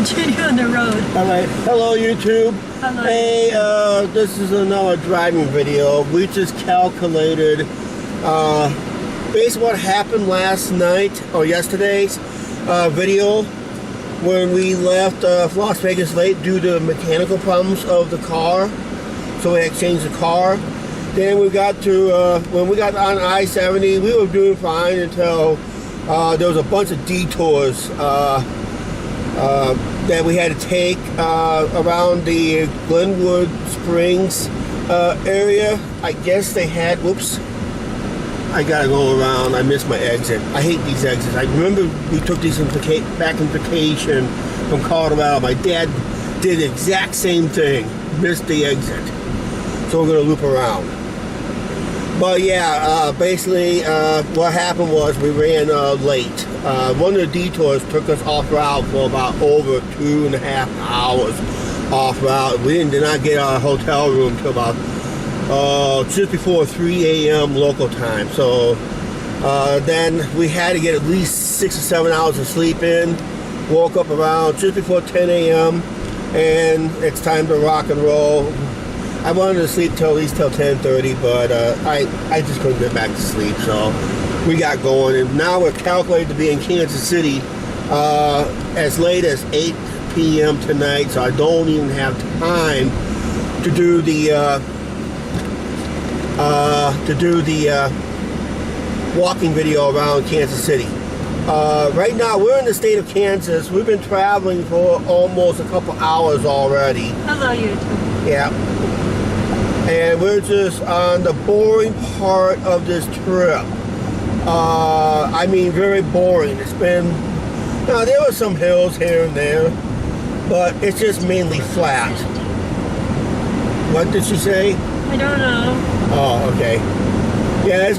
continue on the road. All right. Hello, YouTube. Hello. Hey, this is another driving video. We just calculated basically what happened last night or yesterday's video when we left Las Vegas late due to mechanical problems of the car. So we had to change the car. Then we got to when we got on I-70, we were doing fine until there was a bunch of detours that we had to take around the Glenwood Springs area. I guess they had, whoops, I gotta go around. I missed my exit. I hate these exits. I remember we took these back in vacation from Colorado. My dad did the exact same thing, missed the exit. So we're gonna loop around. But yeah, basically what happened was we ran late. One of the detours took us off route for about over 2.5 hours off route. We did not get our hotel room till about just before 3 a.m. local time. So then we had to get at least 6 or 7 hours of sleep in. Woke up around just before 10 a.m. and it's time to rock and roll. I wanted to sleep till at least till 10:30, but I just couldn't get back to sleep, so we got going. And now we're calculated to be in Kansas City as late as 8 p.m. tonight, so I don't even have time to do the walking video around Kansas City. Right now we're in the state of Kansas. We've been traveling for almost a couple hours already. Hello, YouTube. Yeah. And we're just on the boring part of this trip. I mean, very boring. It's been, now there were some hills here and there, but it's just mainly flat. What did she say? I don't know. Oh, okay. Yeah, it's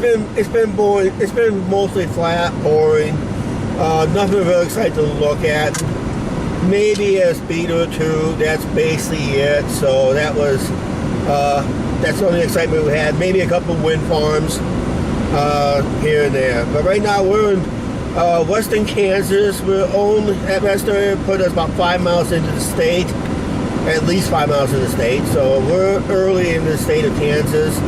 been boring. It's been mostly flat, boring. Nothing really exciting to look at. Maybe a speeder or two. That's basically it. So that was. That's the only excitement we had. Maybe a couple of wind farms here and there. But right now we're in western Kansas. We're at Western, put us about 5 miles into the state. At least 5 miles into the state. So we're early in the state of Kansas.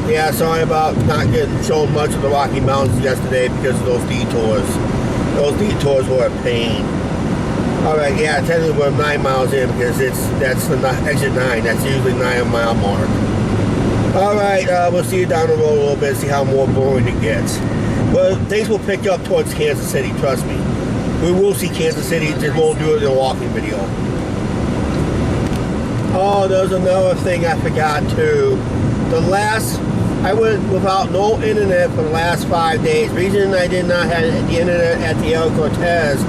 Yeah, sorry about not showing much of the Rocky Mountains yesterday because of those detours. Those detours were a pain. Alright, yeah, technically we're 9 miles in because that's the exit 9. That's usually 9-mile mark. Alright, we'll see you down the road a little bit, see how more boring it gets. But things will pick up towards Kansas City, trust me. We will see Kansas City, just won't do it in a walking video. Oh, there's another thing I forgot too. I went without no internet for the last 5 days. Reason I did not have the internet at the El Cortez,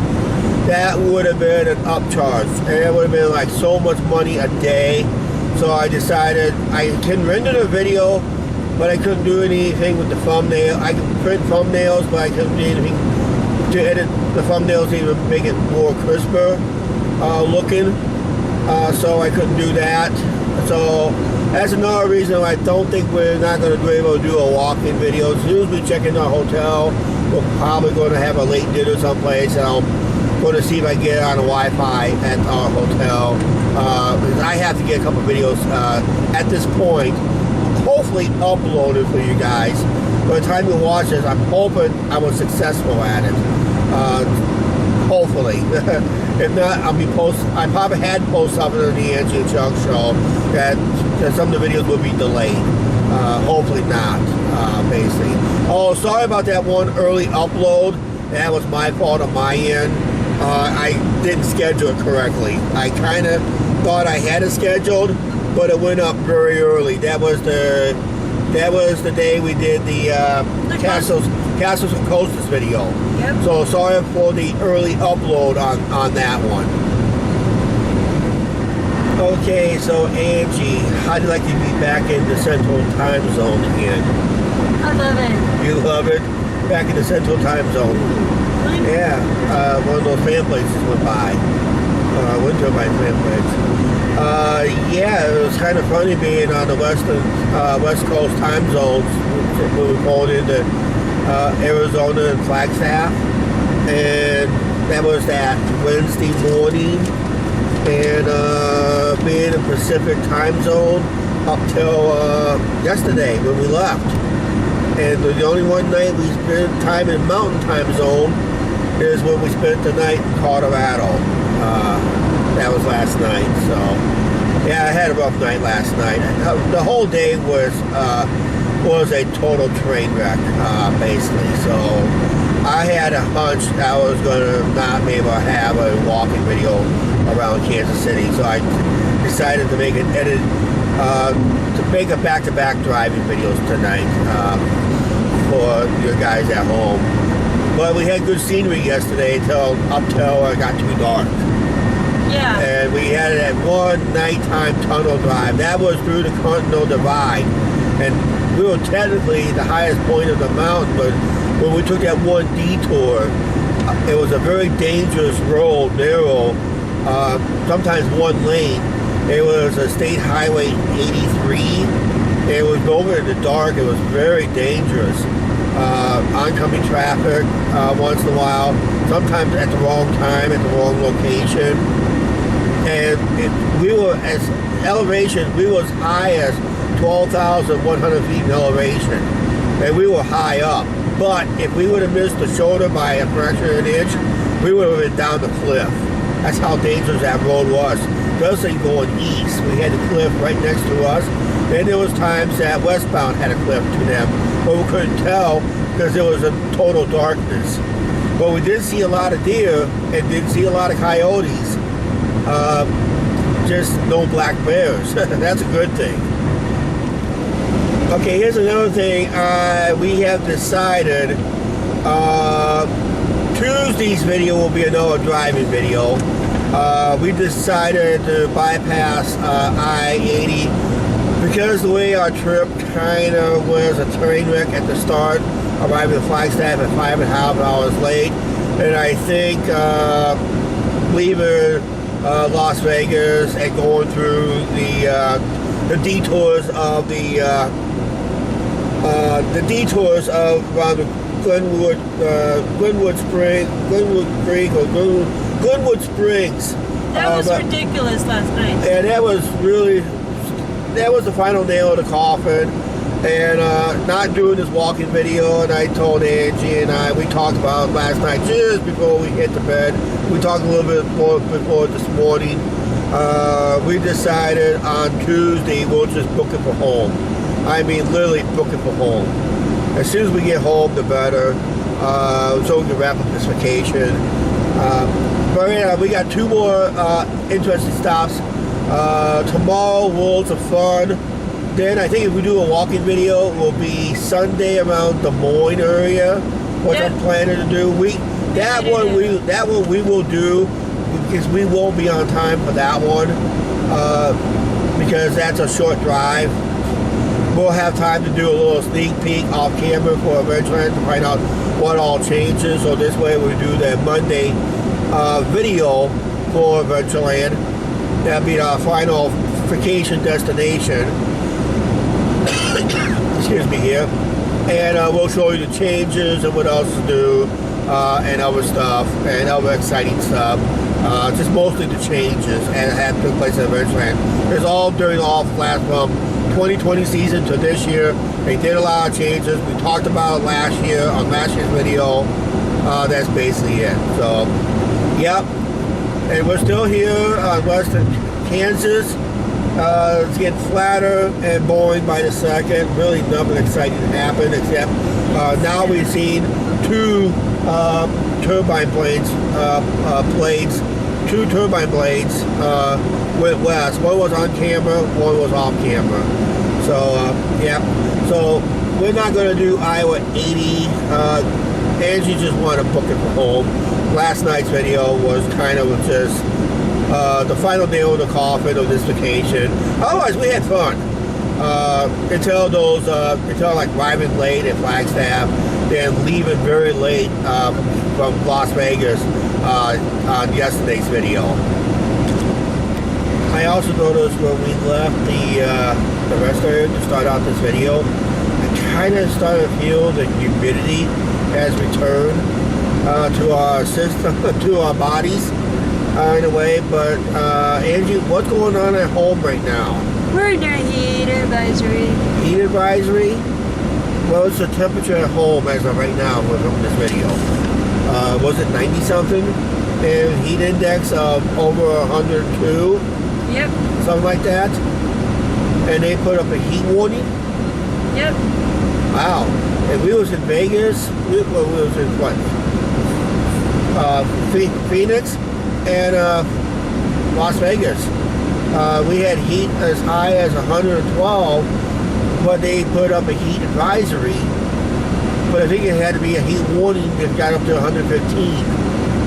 that would have been an upcharge, and it would have been like so much money a day. So I decided I can render the video, but I couldn't do anything with the thumbnail. I could print thumbnails, but I couldn't do anything to edit the thumbnails, even make it more crisper looking. So I couldn't do that. So that's another reason why I don't think we're not going to be able to do a walk-in video. As soon as we check in our hotel, we're probably going to have a late dinner someplace, and I'll going to see if I can get on a Wi-Fi at our hotel. Because I have to get a couple videos at this point, hopefully uploaded for you guys. By the time you watch this, I'm hoping I was successful at it. Hopefully. If not, I probably had post something on the Angie and Chuck show that some of the videos will be delayed. Hopefully not, basically. Oh, sorry about that one early upload. That was my fault on my end. I didn't schedule it correctly. I kind of thought I had it scheduled, but it went up very early. That was the day we did the Castles and Coasters video. Yep. So sorry for the early upload on that one. Okay, so Angie, how'd you like to be back in the Central Time Zone again? I love it. You love it? Back in the Central Time Zone. Yeah, one of those fan places went by. Went to my fan place. Yeah, it was kind of funny being on the West Coast time zones when we pulled into Arizona and Flagstaff. And that was that Wednesday morning, and being in Pacific time zone up till yesterday when we left. And the only one night we spent time in Mountain time zone is when we spent the night in Colorado. That was last night. So yeah, I had a rough night last night. The whole day was a total train wreck, basically. So I had a hunch that I was going to not be able to have a walking video around Kansas City. So I decided to make an edit, to make a back-to-back driving videos tonight for your guys at home. But we had good scenery yesterday up till it got too dark. Yeah. And we had that one nighttime tunnel drive. That was through the Continental Divide. And we were technically the highest point of the mountain, but when we took that one detour, it was a very dangerous road, narrow, sometimes one lane. It was a state highway 83. It was over in the dark. It was very dangerous. Oncoming traffic once in a while, sometimes at the wrong time, at the wrong location. And we were as elevation, we was high as 12,100 feet in elevation. And we were high up. But if we would have missed the shoulder by a fraction of an inch, we would have been down the cliff. That's how dangerous that road was. Especially going east. We had the cliff right next to us. And there was times that westbound had a cliff to them, but we couldn't tell because it was a total darkness. But we did see a lot of deer and did see a lot of coyotes. Just no black bears. That's a good thing. Okay, here's another thing. We have decided Tuesday's video will be another driving video. We decided to bypass I-80 because the way our trip kind of was a train wreck at the start, arriving at Flagstaff at 5.5 hours late, and I think leaving Las Vegas and going through the detours of around the Glenwood Springs. That was ridiculous last night. And that was the final nail in the coffin. And not doing this walking video, and I told Angie and we talked about it last night just before we hit the bed. We talked a little bit more before this morning. We decided on Tuesday we'll just book it for home. I mean, literally book it for home. As soon as we get home, the better. So we can wrap up this vacation. But yeah, we got two more interesting stops. Tomorrow, Worlds of Fun. Then I think if we do a walking video, it will be Sunday around Des Moines area. What I'm planning to do. That one we will do because we won't be on time for that one because that's a short drive. We'll have time to do a little sneak peek off camera for Adventureland to find out what all changes. So this way we do that Monday video for Adventureland. That'll be our final vacation destination. Excuse me here. And we'll show you the changes and what else to do and other stuff and other exciting stuff. Just mostly the changes and have took place at Adventureland. It's all during off last month. 2020 season to this year. They did a lot of changes. We talked about it last year on last year's video. That's basically it. So, yep. And we're still here on western Kansas. It's getting flatter and boring by the second. Really nothing exciting happened except now we've seen two turbine blades went west. One was on camera, one was off camera. So, yeah. So, we're not going to do Iowa 80. Angie just wanted to book it for home. Last night's video was kind of just the final nail in the coffin of this vacation. Otherwise, we had fun. Until like arriving late at Flagstaff, then leaving very late from Las Vegas on yesterday's video. I also noticed when we left the rest area to start out this video, I kind of started to feel the humidity has returned. to our system, to our bodies in a way. But Angie, what's going on at home right now? We're under heat advisory. Heat advisory? Well, it's the temperature at home as of right now when I'm this video. Was it 90 something? And heat index of over 102? Yep. Something like that? And they put up a heat warning? Yep. Wow. And we was in Vegas. We was in what? Phoenix and Las Vegas. We had heat as high as 112, but they put up a heat advisory. But I think it had to be a heat warning that got up to 115.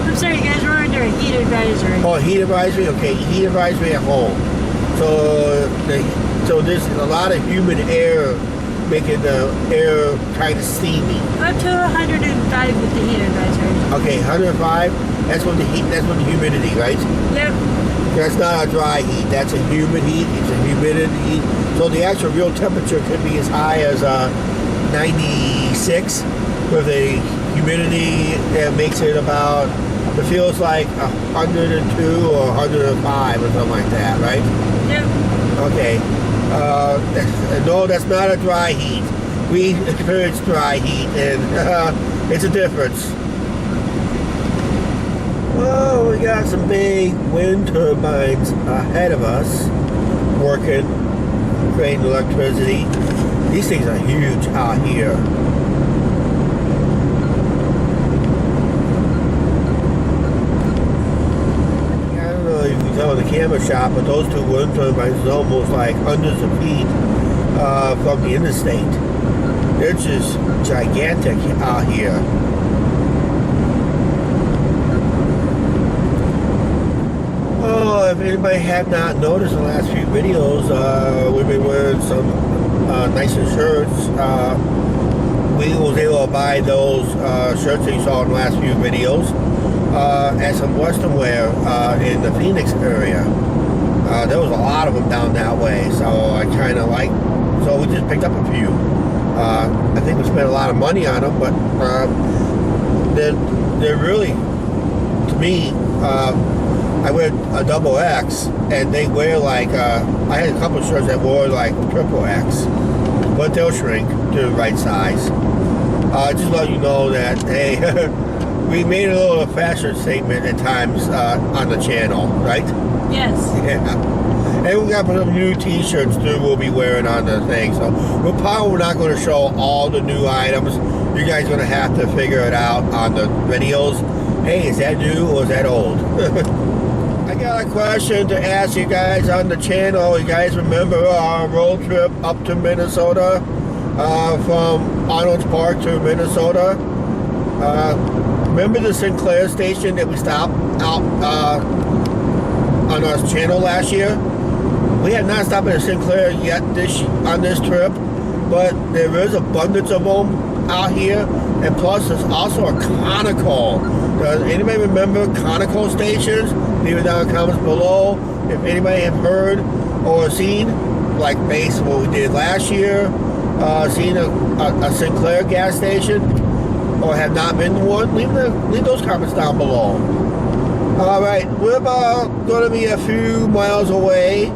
I'm sorry, guys. We're under a heat advisory. Oh, heat advisory? Okay, heat advisory at home. So there's a lot of humid air making the air kind of steamy. Up to 105 with the heat advisory. Okay, 105. That's when the humidity, right? Yep. That's not a dry heat. That's a humid heat. It's a humidity heat. So the actual real temperature could be as high as 96 with a humidity that makes it about, it feels like 102 or 105 or something like that, right? Yep. Okay. No, that's not a dry heat. We experience dry heat, and it's a difference. Oh, we got some big wind turbines ahead of us working, creating electricity. These things are huge out here. I don't know if you can tell in the camera shot, but those two wind turbines are almost like hundreds of feet from the interstate. They're just gigantic out here. Oh, if anybody have not noticed in the last few videos, we've been wearing some nicer shirts. We was able to buy those shirts that you saw in the last few videos at some Western wear in the Phoenix area. There was a lot of them down that way, so I kind of like. So we just picked up a few. I think we spent a lot of money on them, but they're really, to me. I wear a double X, and they wear like, I had a couple of shirts that wore like triple X, but they'll shrink to the right size. Just let you know that, hey, we made a little fashion statement at times on the channel, right? Yes. Yeah. And we got some new t-shirts too we'll be wearing on the thing, so we're probably not going to show all the new items. You guys are going to have to figure it out on the videos. Hey, is that new or is that old? I got a question to ask you guys on the channel. You guys remember our road trip up to Minnesota? From Arnold's Park to Minnesota? Remember the Sinclair station that we stopped out on our channel last year? We have not stopped at a Sinclair yet on this trip, but there is abundance of them out here, and plus there's also a Conoco. Does anybody remember Conoco stations? Leave it down in the comments below. If anybody have heard or seen, like based on what we did last year, seen a Sinclair gas station, or have not been to one, leave those comments down below. Alright, we're about going to be a few miles away.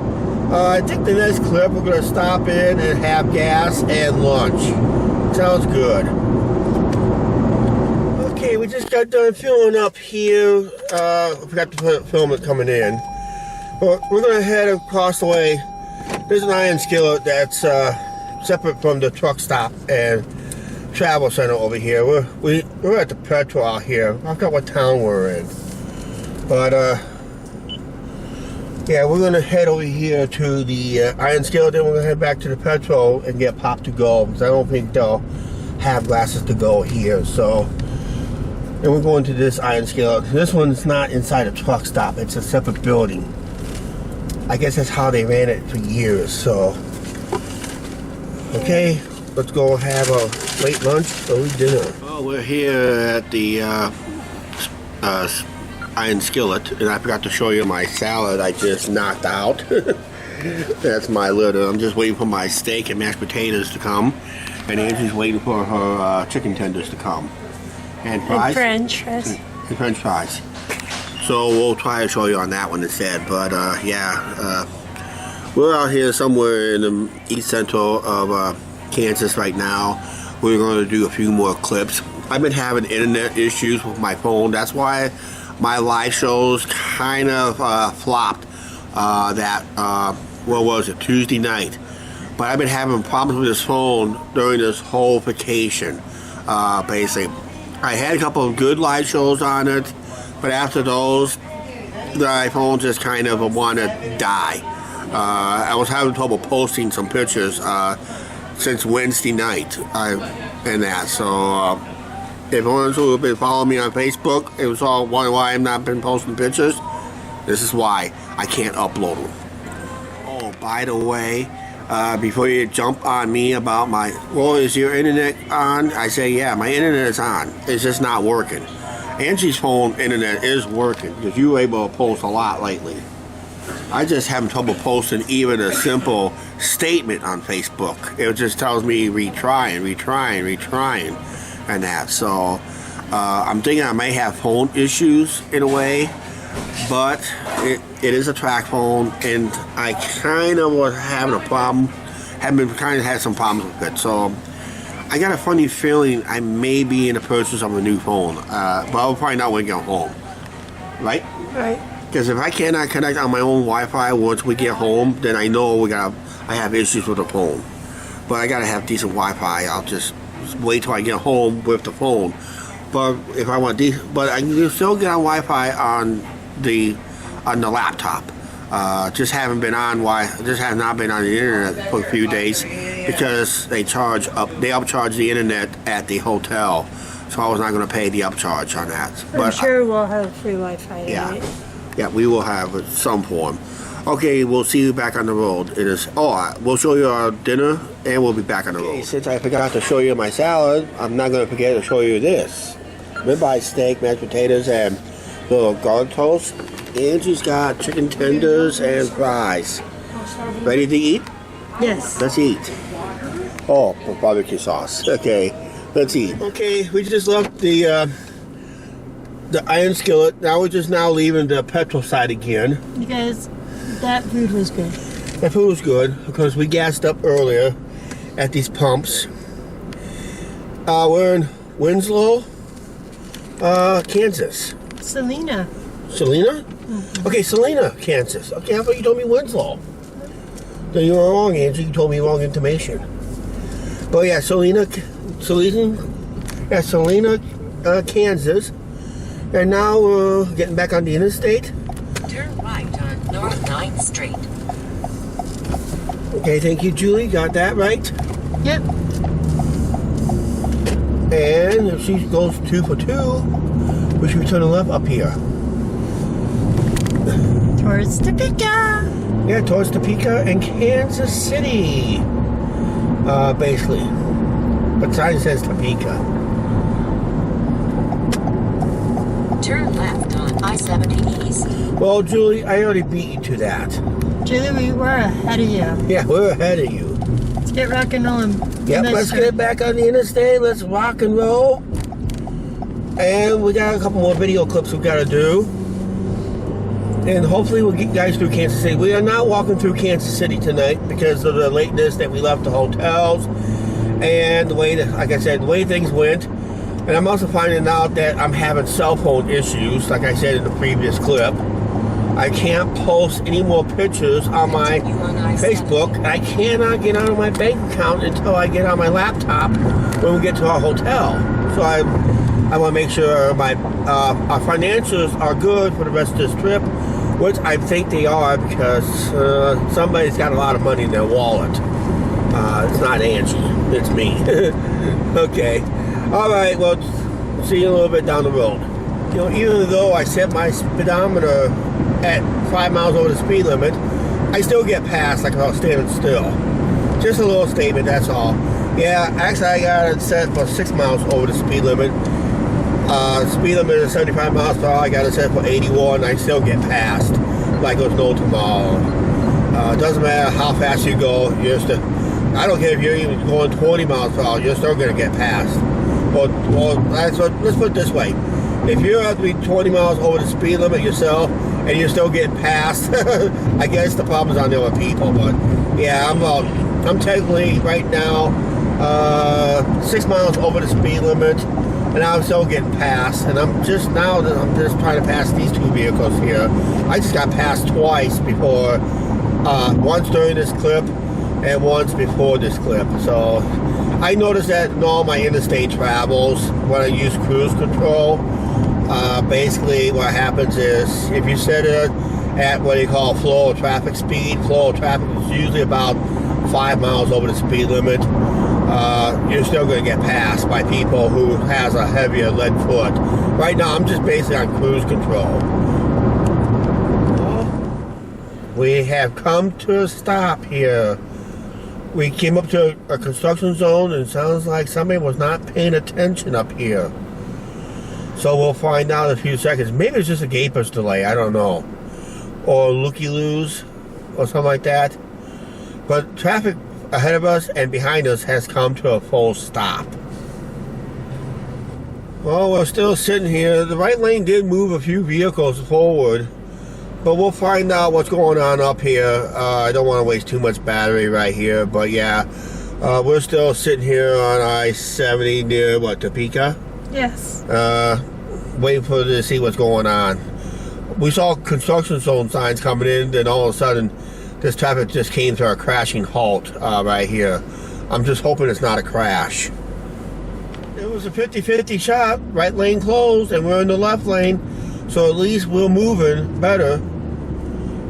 I think the next clip we're going to stop in and have gas and lunch. Sounds good. Okay, we just got done filling up here. I forgot to film it coming in. But we're going to head across the way. There's an iron skillet that's separate from the truck stop and travel center over here. We're at the petrol out here. I forgot what town we're in. But yeah, we're going to head over here to the iron skillet, then we're going to head back to the petrol and get pop to go, because I don't think they'll have glasses to go here. So then we're going to this iron skillet. This one's not inside a truck stop, it's a separate building. I guess that's how they ran it for years. So okay, let's go have a late lunch or dinner. Oh, we're here at the iron skillet, and I forgot to show you my salad I just knocked out. That's my little, I'm just waiting for my steak and mashed potatoes to come, and Angie's waiting for her chicken tenders to come. And fries? French fries. And French fries. So we'll try to show you on that one instead. But we're out here somewhere in the east central of Kansas right now. We're going to do a few more clips. I've been having internet issues with my phone. That's why my live shows kind of flopped what was it, Tuesday night. But I've been having problems with this phone during this whole vacation, basically. I had a couple of good live shows on it, but after those, the iPhone just kind of wanted to die. I was having trouble posting some pictures since Wednesday night, and that. So if anyone who have been following me on Facebook, it was all wondering why I've not been posting pictures. This is why I can't upload them. Oh, by the way, before you jump on me about well, is your internet on? I say, yeah, my internet is on. It's just not working. Angie's phone internet is working because you were able to post a lot lately. I just having trouble posting even a simple statement on Facebook. It just tells me retrying, and that. So I'm thinking I may have phone issues in a way, but it is a track phone, and I kind of was having a problem. Had some problems with it. So I got a funny feeling I may be in the process of a new phone, but I'll find out when I get home. Right? Right. Because if I cannot connect on my own Wi-Fi once we get home, then I know I have issues with the phone. But I gotta have decent Wi-Fi. I'll just wait till I get home with the phone. But if I want but I can still get on Wi-Fi on the laptop. Just have not been on the internet for a few days because they upcharge the internet at the hotel. So I was not going to pay the upcharge on that. I'm sure we'll have free Wi-Fi. Yeah. Right? Yeah, we will have some form. Okay, we'll see you back on the road. We'll show you our dinner, and we'll be back on the road. Since I forgot to show you my salad, I'm not going to forget to show you this. Ribeye steak, mashed potatoes, and little garlic toast. Angie's got chicken tenders and fries. Ready to eat? Yes. Let's eat. Oh, with barbecue sauce. Okay, let's eat. Okay, we just left the iron skillet. Now we're just leaving the petrol side again. You guys, that food was good. That food was good because we gassed up earlier at these pumps. We're in Winslow, Kansas. Selena? Mm-hmm. Okay, Selena, Kansas. Okay, how about you told me Winslow? So you were wrong, Angie. You told me wrong information. But yeah, Selena, Kansas. And now we're getting back on the interstate. Turn right on North 9th Street. Okay, thank you, Julie. Got that right? Yep. And if she goes 2 for 2, we should be turning left up here. Towards Topeka. Yeah, towards Topeka and Kansas City. Basically. But sign says Topeka. Turn left on I-70 East. Well, Julie, I already beat you to that. Julie, we're ahead of you. Yeah, we're ahead of you. Let's get rock and rolling. Yep, let's get back on the interstate. Let's rock and roll. And we got a couple more video clips we got to do. And hopefully we'll get you guys through Kansas City. We are not walking through Kansas City tonight because of the lateness that we left the hotels. And the way that, like I said, the way things went. And I'm also finding out that I'm having cell phone issues, like I said in the previous clip. I can't post any more pictures on my Facebook. I cannot get out of my bank account until I get on my laptop when we get to our hotel. So I want to make sure our financials are good for the rest of this trip, which I think they are because somebody's got a lot of money in their wallet. It's not Angie, it's me. Okay. All right, well, see you a little bit down the road. You know, even though I set my speedometer at 5 miles over the speed limit, I still get passed like I was standing still. Just a little statement, that's all. Yeah, actually I got it set for 6 miles over the speed limit. Speed limit is 75 miles per hour. I got it set for 81. I still get passed like there's no tomorrow. It doesn't matter how fast you go. I don't care if you're even going 20 miles per hour. You're still gonna get passed. Well, let's put it this way. If you're at to be 20 miles over the speed limit yourself and you're still getting passed, I guess the problem's on the other people. But yeah, I'm technically right now 6 miles over the speed limit, and I'm still getting passed. And I'm just trying to pass these two vehicles here. I just got passed twice before, once during this clip and once before this clip. So I noticed that in all my interstate travels, when I use cruise control, basically what happens is if you set it at what they call flow of traffic speed, flow of traffic is usually about 5 miles over the speed limit, you're still going to get passed by people who has a heavier lead foot. Right now I'm just basically on cruise control. We have come to a stop here. We came up to a construction zone and it sounds like somebody was not paying attention up here. So we'll find out in a few seconds. Maybe it's just a gaper's delay, I don't know. Or looky-loos or something like that. But traffic ahead of us and behind us has come to a full stop. Well, we're still sitting here. The right lane did move a few vehicles forward. But we'll find out what's going on up here. I don't want to waste too much battery right here. But yeah, we're still sitting here on I-70 near, what, Topeka? Yes. Waiting for to see what's going on. We saw construction zone signs coming in, then all of a sudden this traffic just came to a crashing halt right here. I'm just hoping it's not a crash. It was a 50-50 shot. Right lane closed and we're in the left lane, so at least we're moving better.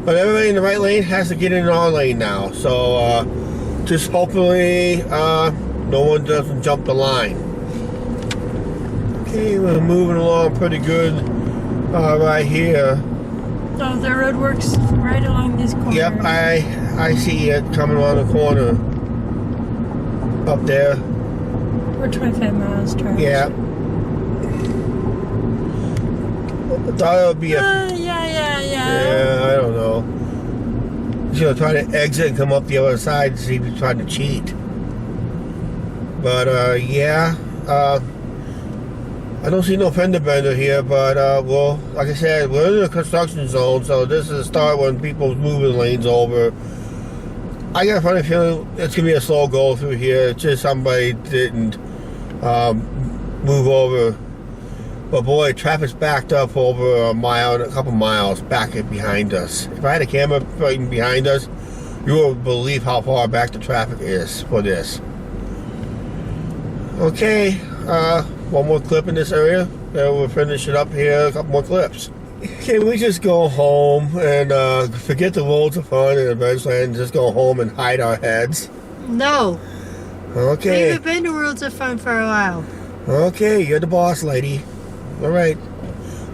But everybody in the right lane has to get in our lane now, so just hopefully no one doesn't jump the line. Okay, we're moving along pretty good right here. Oh, the road works right along this corner. Yep, I see it coming around the corner up there. We're 25 miles trash. Yeah. I thought it would be a... Yeah. Yeah, I don't know. He's gonna try to exit and come up the other side to see if he's trying to cheat. But yeah, I don't see no fender bender here, but well, like I said, we're in a construction zone, so this is the start when people's moving lanes over. I got a funny feeling it's gonna be a slow go through here. It's just somebody didn't move over. But boy, traffic's backed up over a mile and a couple miles back behind us. If I had a camera right behind us, you won't believe how far back the traffic is for this. Okay, one more clip in this area, and we'll finish it up here, a couple more clips. Can we just go home and forget the worlds of fun and eventually and just go home and hide our heads? No. Okay. We haven't been to Worlds of Fun for a while. Okay, you're the boss, lady. All right.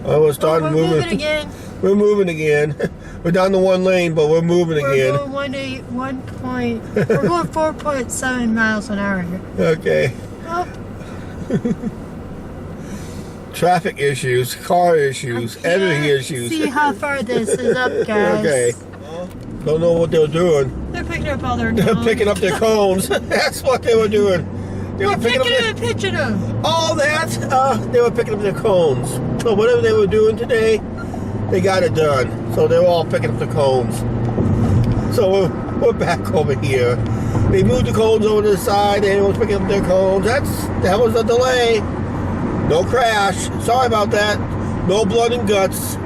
Oh, we're starting we're moving. moving again. We're moving again. We're down to one lane, but we're moving again. We're going 4.7 miles an hour here. Okay. Oh. Traffic issues, car issues, editing issues. See how far this is up, guys. Okay. Don't know what they're doing. They're picking up all their They're cones. picking up their cones. That's what they were doing. They were picking up and pitching them. all that. They were picking up their cones. So whatever they were doing today, they got it done. So they were all picking up the cones. So we're back over here. They moved the cones over to the side. They were picking up their cones. That was a delay. No crash. Sorry about that. No blood and guts.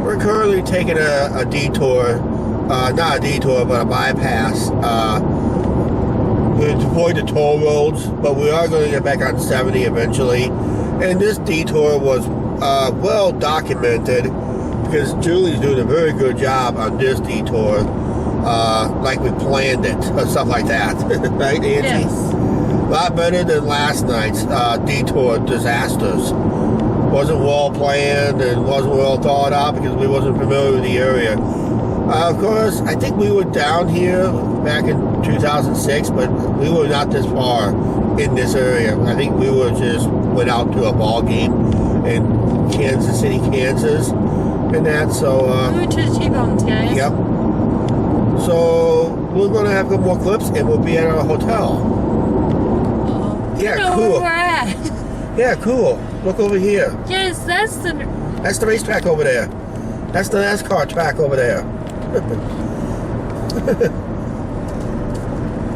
We're currently taking a detour. Not a detour, but a bypass. To avoid the toll roads, but we are going to get back on 70 eventually. And this detour was well documented because Julie's doing a very good job on this detour, like we planned it, or stuff like that. Right, Angie? Yes. A lot better than last night's detour disasters. Wasn't well planned and wasn't well thought out because we wasn't familiar with the area. Of course, I think we were down here back in 2006, but we were not this far in this area. I think we went out to a ball game in Kansas City, Kansas, and that. So We went to the T-Bones, guys. yep. So we're going to have a couple more clips, and we'll be at our hotel. Yeah, I know cool. where we're at. Yeah, cool. Look over here. Yes, that's the. That's the racetrack over there. That's the NASCAR track over there.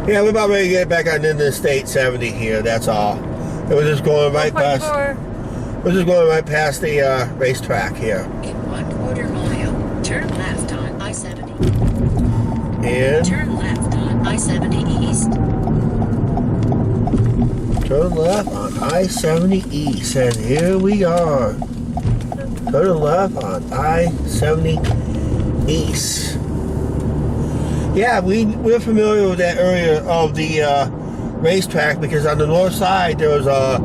Yeah, we're about ready to get back on Interstate 70 here. That's all. And we're just going right past. 1.4. We're just going right past the racetrack here. In 1/4 mile, turn left on I-70. And Turn left on I-70 East. turn left on I-70 East. And here we are. Turn left on I-70 East. Yeah, we're familiar with that area of the racetrack because on the north side there was a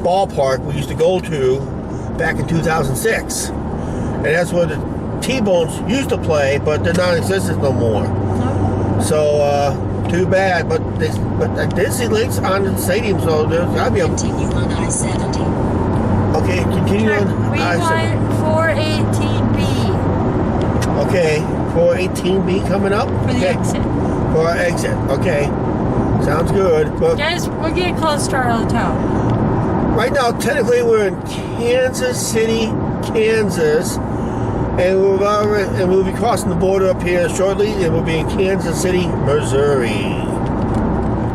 ballpark we used to go to back in 2006. And that's where the T-Bones used to play, but they're non-existent no more. So, too bad. But I did see links on the stadium, so there's got to be a... Continue on I-70. Okay, continue on. We want 418B Okay, 418B coming up? for the Okay. exit. For our exit. Okay. Sounds good. But Guys, we're getting close to our hotel. right now, technically, we're in Kansas City, Kansas. And we'll be crossing the border up here shortly. And we'll be in Kansas City, Missouri.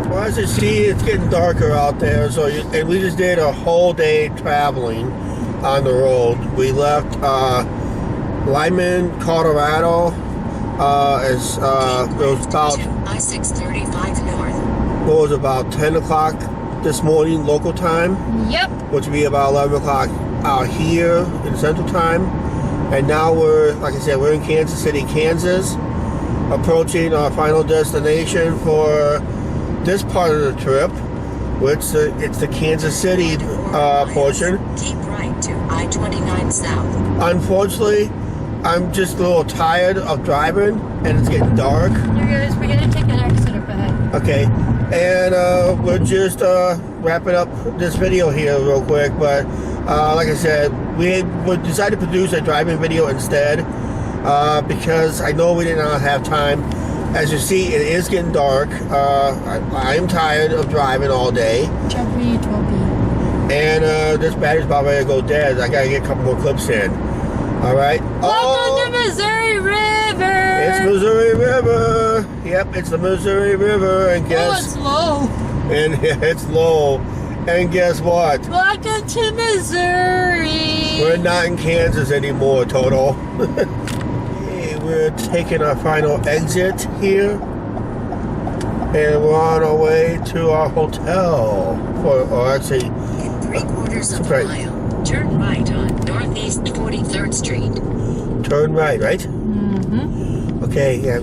Well, as you see, it's getting darker out there. And we just did a whole day traveling on the road. We left Limon, Colorado. It was about I-635 north. what was it, about 10 o'clock this morning local time, Yep. which would be about 11 o'clock out here in Central Time. And now we're, like I said, we're in Kansas City, Kansas, approaching our final destination for this part of the trip, which it's the Kansas City portion. Keep right to I-29 south. Unfortunately, I'm just a little tired of driving, and it's getting dark. You guys, we're gonna take an exit up ahead. Okay, and we're just wrapping up this video here real quick, but like I said, we decided to produce a driving video instead because I know we did not have time. As you see, it is getting dark. I am tired of driving all day, Chubby, Toby. and this battery's about ready to go dead. I gotta get a couple more clips in. All right. Welcome to Missouri River. It's Missouri River. Yep, it's the Missouri River, and Oh, guess it's low. and it's low. And guess what? Welcome to Missouri. We're not in Kansas anymore, Toto. Okay, we're taking our final exit here, and we're on our way to our hotel. Or actually, In 3/4 of a Right. mile, turn right on Northeast 43rd Street. turn right, right? Mm-hmm. Okay, yeah.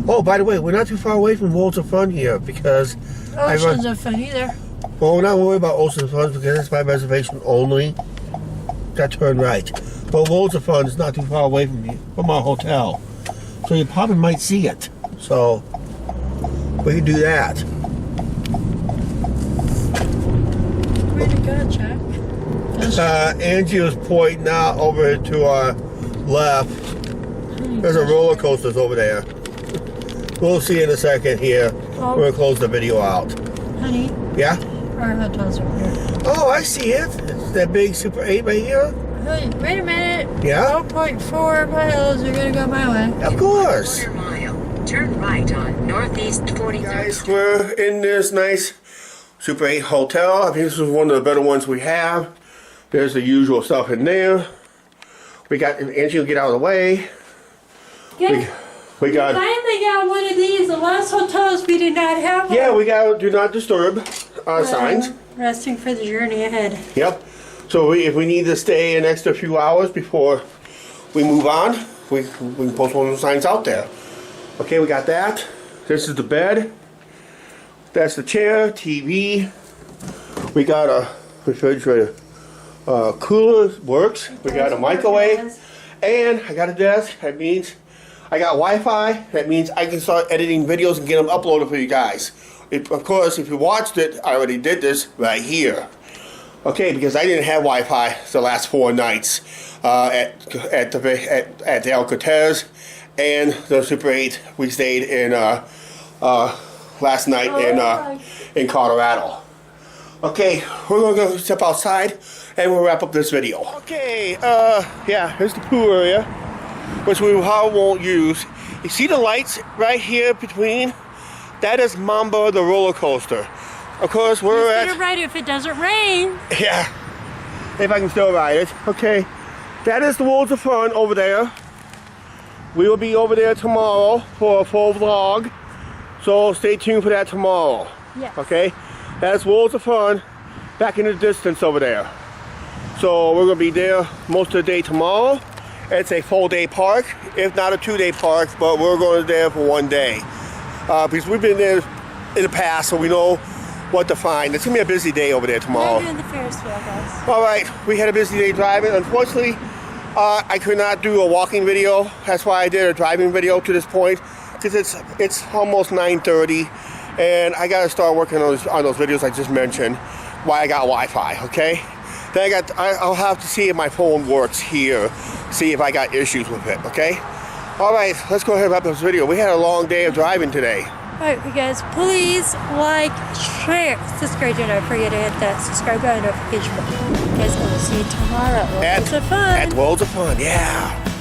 Oh, by the way, we're not too far away from Worlds of Fun here because Oceans of fun either. well, we're not worried about Oceans of Fun because that's my reservation only. Got to turn right. But Worlds of Fun is not too far away from our hotel. So you probably might see it. So we can do that. Where'd it go, Chuck? Angie was pointing out over to our left. There's a roller coasters over there. We'll see in a second here. Oh. We're gonna close the video out. Honey, Yeah? our hotel's over here. Oh, I see it. It's that big Super 8 right here. Hey, wait a minute. Yeah? 0.4 miles. You're gonna go my way. Of course. 1/4 mile, turn right on Northeast 43rd Guys, Street. we're in this nice Super 8 hotel. I think this is one of the better ones we have. There's the usual stuff in there. We got, Angie will get out of the way. We got, finally got one of these. The last hotels we did not have one. yeah, we got do not disturb signs. Resting for the journey ahead. Yep. So if we need to stay an extra few hours before we move on, we can post one of the signs out there. Okay, we got that. This is the bed. That's the chair, TV. We got a refrigerator. Cooler works. We got a microwave. And I got a desk. That means I got Wi-Fi. That means I can start editing videos and get them uploaded for you guys. Of course, if you watched it, I already did this right here. Okay, because I didn't have Wi-Fi the last 4 nights at the El Cortez and the Super 8. We stayed in last night in Colorado. Okay, we're gonna go step outside and we'll wrap up this video. Okay, yeah, here's the pool area, which we probably won't use. You see the lights right here between? That is Mamba the roller coaster. Of course, we're Just gonna ride it if it doesn't rain. Yeah, if I can still ride it. Okay, that is the Worlds of Fun over there. We will be over there tomorrow for a full vlog, so stay tuned for that tomorrow. Yes. Okay, that's Worlds of Fun back in the distance over there. So we're gonna be there most of the day tomorrow. It's a full day park, if not a 2-day park, but we're going there for 1 day. Because we've been there in the past, so we know what to find. It's gonna be a busy day over there tomorrow. We're doing the Ferris wheel, guys. All right, we had a busy day driving. Unfortunately, I could not do a walking video. That's why I did a driving video to this point, because it's almost 9:30, and I gotta start working on those videos I just mentioned. Why I got Wi-Fi, okay? Then I'll have to see if my phone works here, see if I got issues with it, okay? All right, let's go ahead and wrap up this video. We had a long day of driving today. Alright, you guys, please like, share, subscribe, and don't forget to hit that subscribe button notification bell. Guys, I will see you tomorrow at Worlds of Fun. At Worlds of Fun, yeah.